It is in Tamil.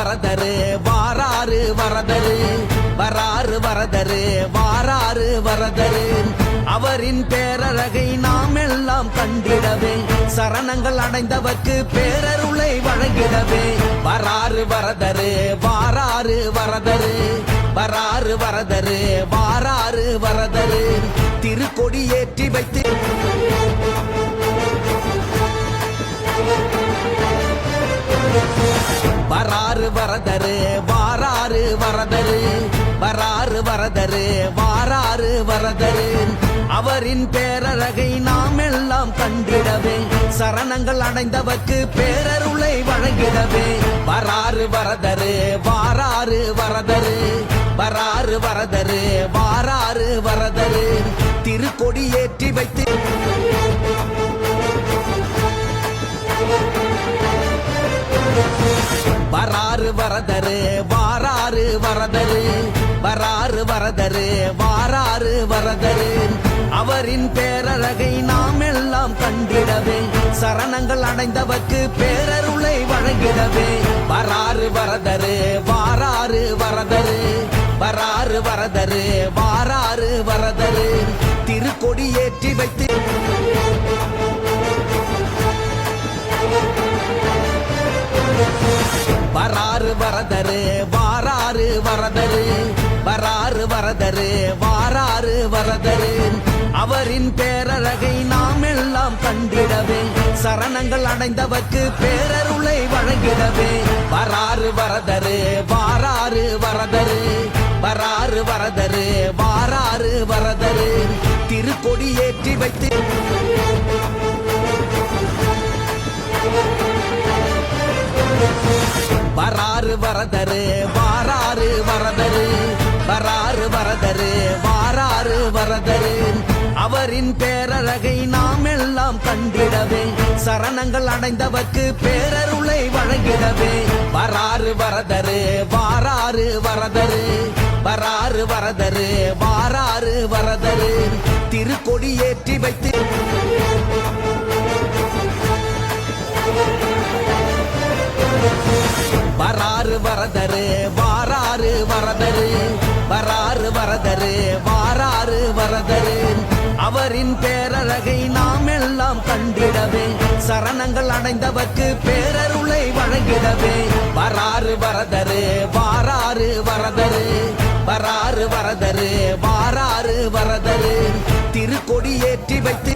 வரதரு வாராரு வரதரு வராறு வரதரு வாராறு வரதரு அவரின் பேரழகை நாம் எல்லாம் கண்டிடவே சரணங்கள் அடைந்தவர்க்கு பேரருளை வழங்கிடவே வராறு வரதரு வாராறு வரதரு வராறு வரதரு வாராறு வரதரு திருக்கொடி ஏற்றி வைத்து வராறு வரதரு வாராறு வரதரு வராறு வரதரு வாராறு வரதரு அவரின் பேரழகை நாம் எல்லாம் கண்டிடவே சரணங்கள் அடைந்தவர்க்கு பேரருளை வழங்கிடவே வராறு வரதரு வாராறு வரதரு வராறு வரதரு வாராறு வரதரு திருக்கொடி ஏற்றி வைத்து வராறு வரதரு வாராறு வரதரு வராறு வரதரு வாராறு வரதரு அவரின் பேரழகை நாம் எல்லாம் கண்டிடவே சரணங்கள் அடைந்தவர்க்கு பேரருளை வழங்கிடவே வராறு வரதரு வாராறு வரதரு வராறு வரதரு வாராறு வரதரு திருக்கொடி ஏற்றி வைத்து வராறு வரதரு வாராறு வரதரு வராறு வரதரு வாராறு வரதரு அவரின் பேரழகை நாம் எல்லாம் கண்டிடவே சரணங்கள் அடைந்தவர்க்கு பேரருளை வழங்கிடவே வராறு வரதரு வாராறு வரதரு வராறு வரதரு வாராறு வரதரு திருக்கொடி ஏற்றி வைத்து வராறு வரதரு வாராறு வரதரு வராறு வரதரு வாராறு வரதரு அவரின் பேரழகை நாம் எல்லாம் கண்டிடவே சரணங்கள் அடைந்தவர்க்கு பேரருளை வழங்கிடவே வராறு வரதரு வாராறு வரதரு வராறு வரதரு வாராறு வரதரு திருக்கொடி ஏற்றி வைத்து வராறு வரதரு வாராறு வரதரு வராறு வரதரு வாராறு வரதரு அவரின் பேரழகை நாம் எல்லாம் கண்டிடவே சரணங்கள் அடைந்தவர்க்கு பேரருளை வழங்கிடவே வராறு வரதரு வாராறு வரதரு வராறு வரதரு வாராறு வரதரு திருக்கொடி ஏற்றி வைத்து